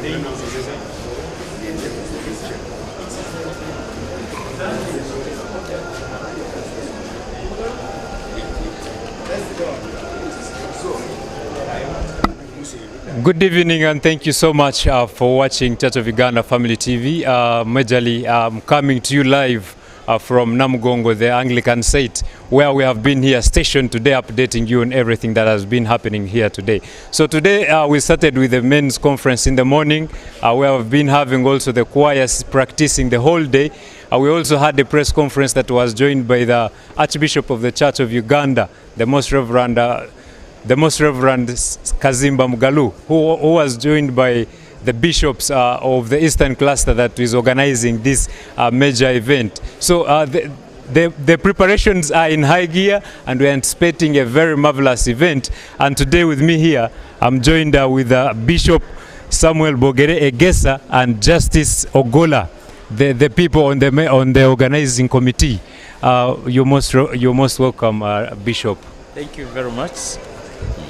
Good evening and thank you so much for watching Church of Uganda Family TV. Majorly coming to you live from Namugongo, the Anglican site, where we have been here stationed today, updating you on everything that has been happening here today. So today we started with the men's conference in the morning. We have been having also the choirs practicing the whole day. We also had a press conference that was joined by the Archbishop of the Church of Uganda, the Most Reverend Kazimba Mugalu, who was joined by the bishops of the Eastern Cluster that is organizing this major event. So the preparations are in high gear and we're anticipating a very marvelous event. And today with me here, I'm joined with Bishop Samuel Bogere Egesa and Justice Ogola, the people on the organizing committee. You're most welcome, Bishop. Thank you very much.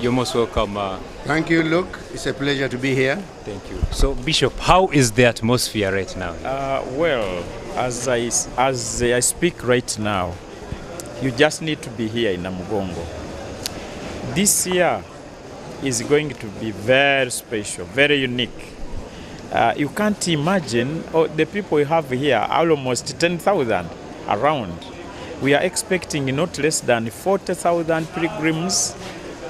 You're most welcome. Thank you, Luke. It's a pleasure to be here. Thank you. So, Bishop, how is the atmosphere right now? Well, as I speak right now, you just need to be here in Namugongo. This year is going to be very special, very unique. You can't imagine the people we have here, almost 10,000 around. We are expecting not less than 40,000 pilgrims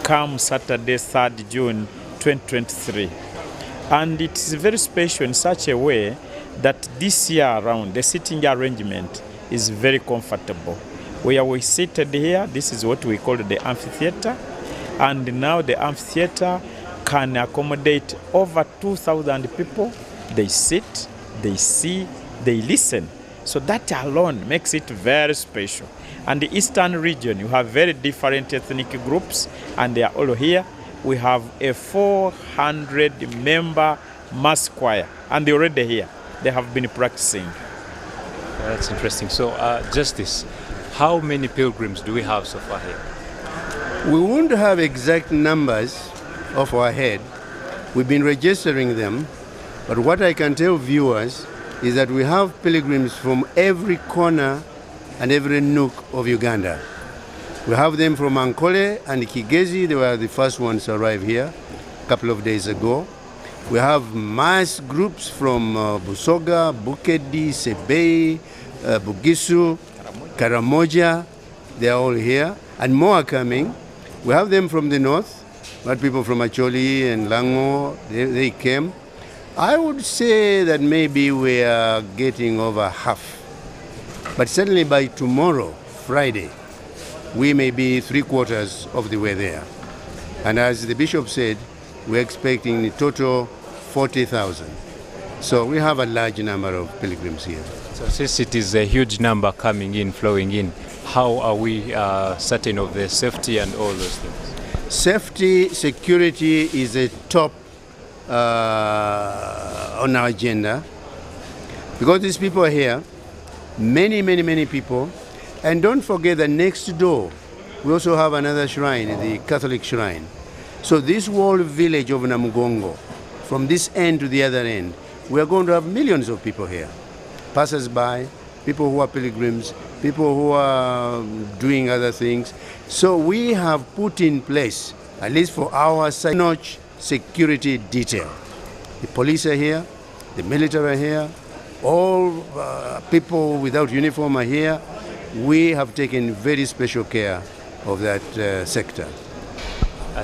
come Saturday, 3rd June 2023. And it is very special in such a way that this year around, the sitting arrangement is very comfortable. Where we seated here, this is what we call the amphitheater. And now the amphitheater can accommodate over 2,000 people. They sit, they see, they listen. So that alone makes it very special. And the eastern region, you have very different ethnic groups, and they are all here. We have a 400-member mass choir, and they're already here. They have been practicing. That's interesting. So, Justice, how many pilgrims do we have so far here? We won't have exact numbers off our head. We've been registering them, but what I can tell viewers is that we have pilgrims from every corner and every nook of Uganda. We have them from Ankole and Kigezi. They were the first ones to arrive here a couple of days ago. We have mass groups from Busoga, Bukedi, Sebei, Bugisu, Karamoja. They are all here, and more are coming. We have them from the north, but people from Acholi and Lango, they came. I would say that maybe we are getting over half. But certainly by tomorrow, Friday, we may be 3/4 of the way there. And as the bishop said, we're expecting in total 40,000. So we have a large number of pilgrims here. So since it is a huge number coming in, flowing in, how are we certain of the safety and all those things? Safety, security is a top on our agenda. Because these people are here, many people. And don't forget that next door, we also have another shrine, the Catholic shrine. So this whole village of Namugongo, from this end to the other end, we are going to have millions of people here. Passers-by, people who are pilgrims, people who are doing other things. So we have put in place, at least for our side, notch security detail. The police are here, the military are here, all people without uniform are here. We have taken very special care of that sector.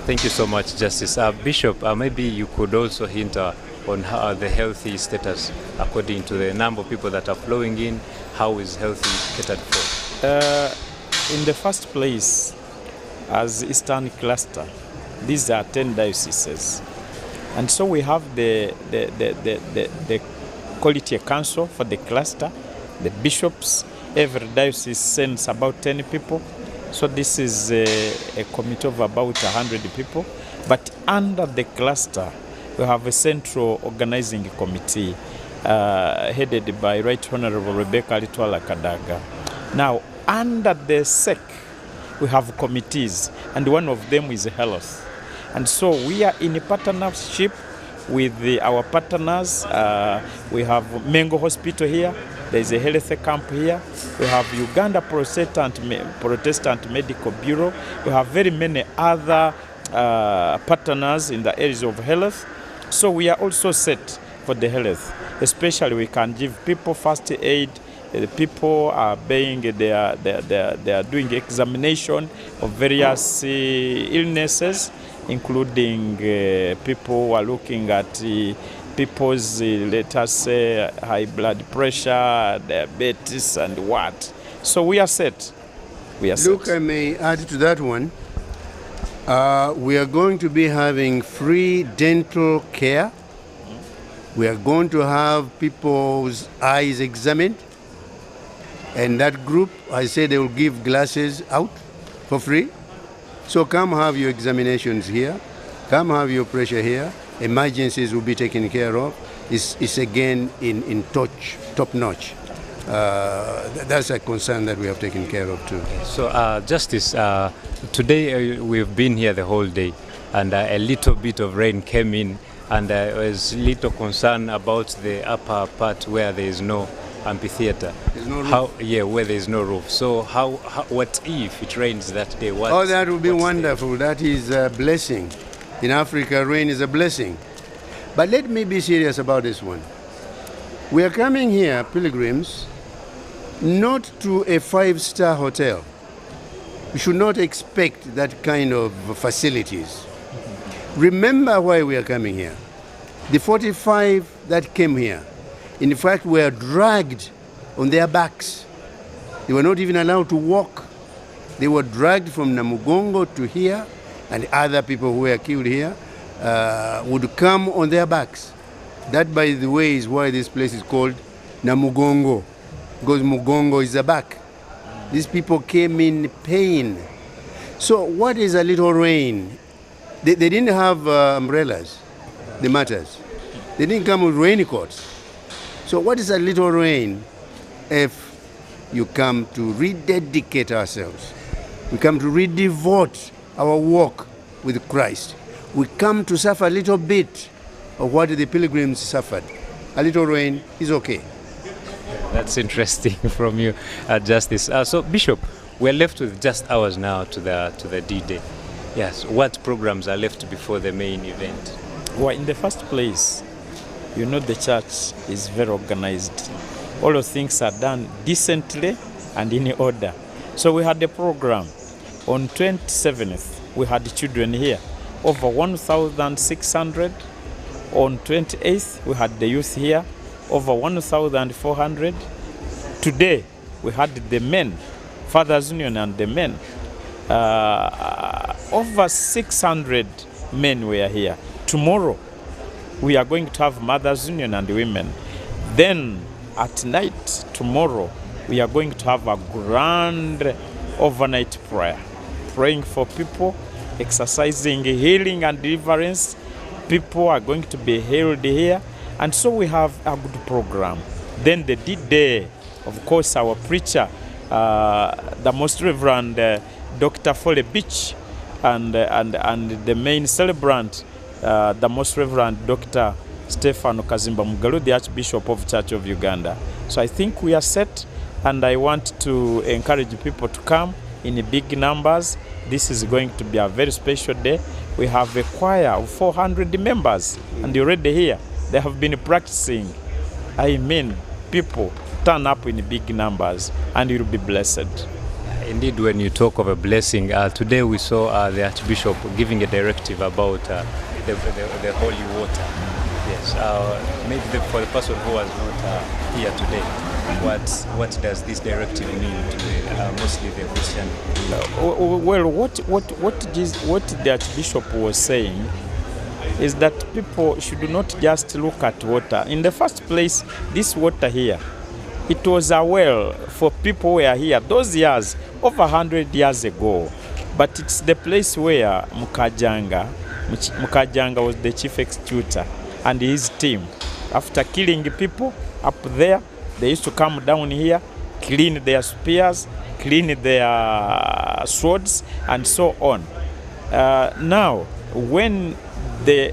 Thank you so much, Justice. Bishop, maybe you could also hint on how the healthy status according to the number of people that are flowing in. How is healthy catered for? In the first place, as Eastern Cluster, these are 10 dioceses. And so we have the Quality Council for the cluster, the bishops. Every diocese sends about 10 people. So this is a committee of about 100 people. But under the cluster, we have a central organizing committee headed by Right Honorable Rebecca Litwala Kadaga. Now, under the SEC, we have committees, and one of them is health. And so we are in a partnership with our partners. We have Mengo Hospital here. There is a health camp here. We have Uganda Protestant Medical Bureau. We have very many other partners in the areas of health. So we are also set for the health. Especially we can give people first aid. The people are being they are doing examination of various illnesses, including people who are looking at people's, let us say, high blood pressure, diabetes, and what. So we are set. Look, I may add to that one. We are going to be having free dental care. We are going to have people's eyes examined. And that group, I say they will give glasses out for free. So come have your examinations here. Come have your pressure here. Emergencies will be taken care of. It's again in top notch. That's a concern that we have taken care of too. So Justice, today we've been here the whole day, and a little bit of rain came in, and there was little concern about the upper part where there is no amphitheater. There's no roof. Where there is no roof. So what if it rains that day? That would be wonderful. That is a blessing. In Africa, rain is a blessing. But let me be serious about this one. We are coming here, pilgrims, not to a 5-star hotel. We should not expect that kind of facilities. Remember why we are coming here. The 45 that came here, in fact, were dragged on their backs. They were not even allowed to walk. They were dragged from Namugongo to here, and other people who were killed here would come on their backs. That, by the way, is why this place is called Namugongo, because Mugongo is the back. These people came in pain. So what is a little rain? They didn't have umbrellas, the matters. They didn't come with raincoats. So what is a little rain if you come to rededicate ourselves? We come to redevote our walk with Christ. We come to suffer a little bit of what the pilgrims suffered. A little rain is okay. That's interesting from you, Justice. So, Bishop, we're left with just hours now to the D-Day. Yes, what programs are left before the main event? Well, in the first place, you know the church is very organized. All of things are done decently and in order. So we had a program. On 27th, we had children here, over 1,600. On 28th, we had the youth here, over 1,400. Today, we had the men, Fathers Union and the men. Over 600 men were here. Tomorrow, we are going to have Mothers Union and women. Then, at night, tomorrow, we are going to have a grand overnight prayer, praying for people, exercising healing and deliverance. People are going to be healed here. And so we have a good program. Then the D-Day, of course, our preacher, the Most Reverend Dr. Foley Beach, and the main celebrant, the Most Reverend Dr. Stefano Kazimba Mugalu, the Archbishop of Church of Uganda. So I think we are set, and I want to encourage people to come in big numbers. This is going to be a very special day. We have a choir of 400 members, and you're already here. They have been practicing. I mean, people turn up in big numbers, and you'll be blessed. Indeed, when you talk of a blessing, today we saw the Archbishop giving a directive about the holy water. Yes, maybe for the person who was not here today, what does this directive mean to mostly the Christian? Well, what the Archbishop was saying is that people should not just look at water. In the first place, this water here, it was a well for people who were here those years, over 100 years ago. But it's the place where Mukajanga was the chief executor and his team. After killing people up there, they used to come down here, clean their spears, clean their swords, and so on. Now, when the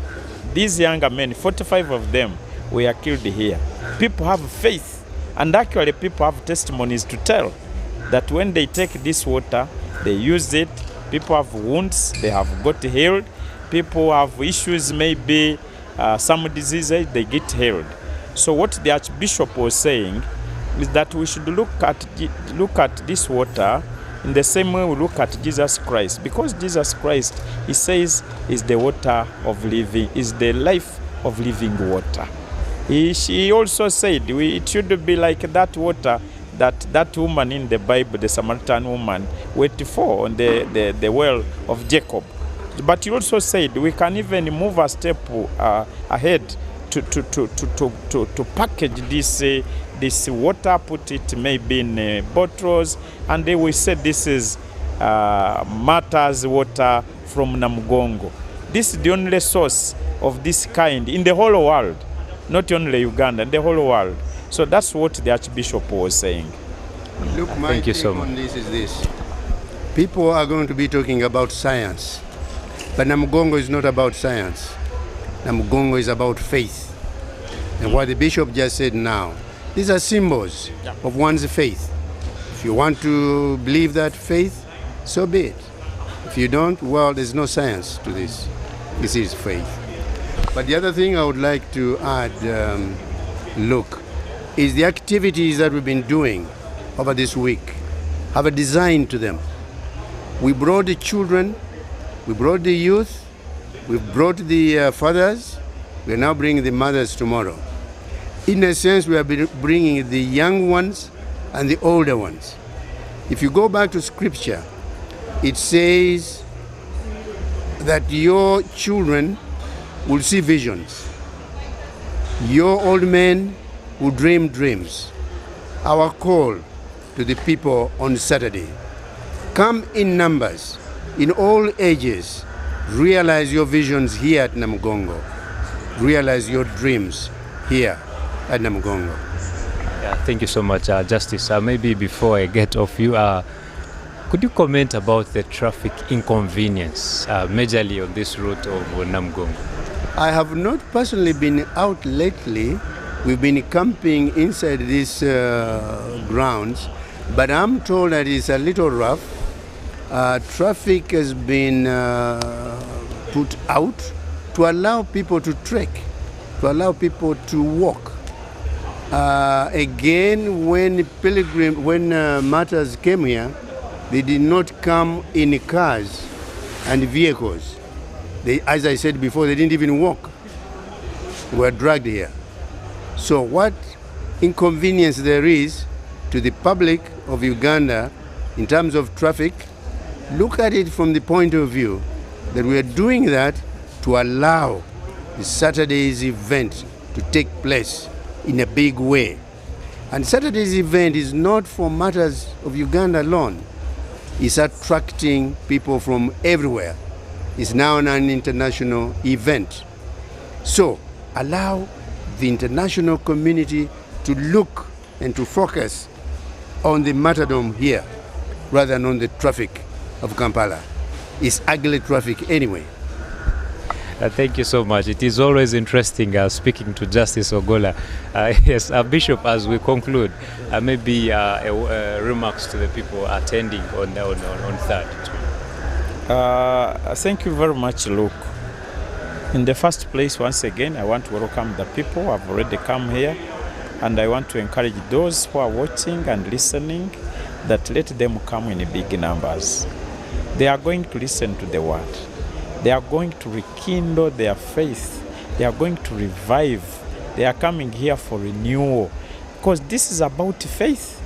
These younger men, 45 of them, were killed here. People have faith, and actually people have testimonies to tell that when they take this water, they use it. People have wounds, they have got healed. People have issues, maybe some diseases, they get healed. So what the Archbishop was saying is that we should look at this water in the same way we look at Jesus Christ, because Jesus Christ, he says, is the water of living, is the life of living water. He also said it should be like that water that woman in the Bible, the Samaritan woman, waited for on the well of Jacob. But he also said we can even move a step ahead to package this water, put it maybe in bottles, and then we said this is Matters water from Namugongo. This is the only source of this kind in the whole world, not only Uganda, in the whole world. So that's what the Archbishop was saying. Look, my Thank you take so much. on this is this. People are going to be talking about science, but Namugongo is not about science. Namugongo is about faith. And what the bishop just said now, these are symbols of one's faith. If you want to believe that faith, so be it. If you don't, well, there's no science to this. This is faith. But the other thing I would like to add, look, is the activities that we've been doing over this week have a design to them. We brought the children, we brought the youth, we brought the fathers, we are now bringing the mothers tomorrow. In a sense, we are bringing the young ones and the older ones. If you go back to scripture, it says that your children will see visions. Your old men will dream dreams. Our call to the people on Saturday: come in numbers, in all ages, realize your visions here at Namugongo, realize your dreams here at Namugongo. Yeah, thank you so much, Justice. Maybe before I get off you, could you comment about the traffic inconvenience, majorly on this route of Namugongo? I have not personally been out lately. We've been camping inside these grounds, but I'm told that it's a little rough. Traffic has been put out to allow people to trek, to allow people to walk. Again, when Matters came here, they did not come in cars and vehicles. They, as I said before, they didn't even walk. They were dragged here. So what inconvenience there is to the public of Uganda in terms of traffic, look at it from the point of view that we are doing that to allow the Saturday's event to take place in a big way. And Saturday's event is not for Matters of Uganda alone. It's attracting people from everywhere. It's now an international event. So allow the international community to look and to focus on the martyrdom here rather than on the traffic of Kampala. It's ugly traffic anyway. Thank you so much. It is always interesting speaking to Justice Ogolla. Yes, Bishop, as we conclude, maybe remarks to the people attending on 3rd. Thank you very much, Luke. In the first place, once again, I want to welcome the people who have already come here, and I want to encourage those who are watching and listening that let them come in big numbers. They are going to listen to the word. They are going to rekindle their faith. They are going to revive. They are coming here for renewal, because this is about faith.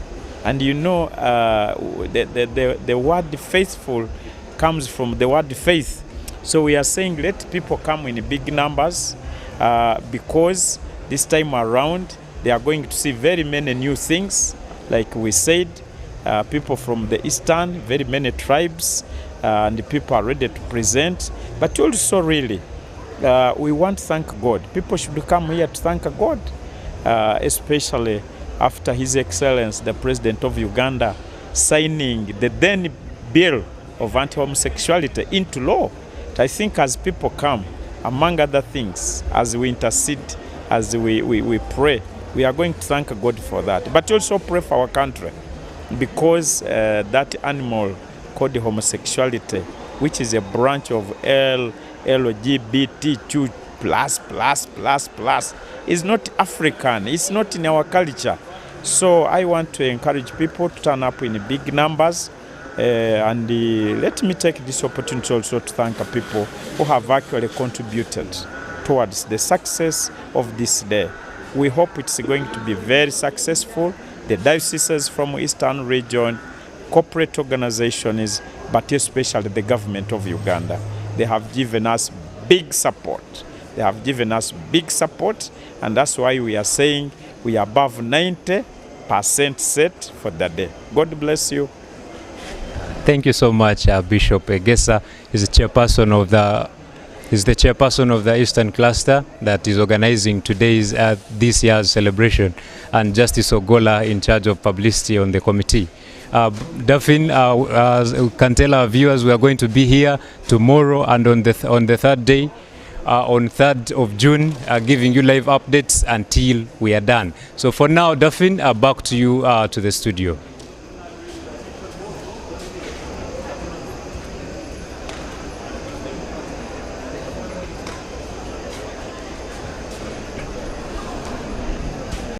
And you know, the word faithful comes from the word faith. So we are saying let people come in big numbers, because this time around they are going to see very many new things. Like we said, people from the eastern, very many tribes, and the people are ready to present. But also really, we want to thank God. People should come here to thank God, especially after His Excellence, the President of Uganda, signing the then bill of anti-homosexuality into law. I think as people come, among other things, as we intercede, as we pray, we are going to thank God for that. But also pray for our country, because that animal called homosexuality, which is a branch of LGBTQ plus, is not African. It's not in our culture. So I want to encourage people to turn up in big numbers. And let me take this opportunity also to thank people who have actually contributed towards the success of this day. We hope it's going to be very successful. The dioceses from Eastern region, corporate organizations, but especially the government of Uganda. They have given us big support. They have given us big support, and that's why we are saying we are above 90% set for the day. God bless you. Thank you so much, Bishop Egesa is the chairperson of the Eastern Cluster that is organizing today's this year's celebration, and Justice Ogola in charge of publicity on the committee. Daphne, can tell our viewers we are going to be here tomorrow and on the third day, on 3rd of June, giving you live updates until we are done. So for now, Daphne, back to you to the studio.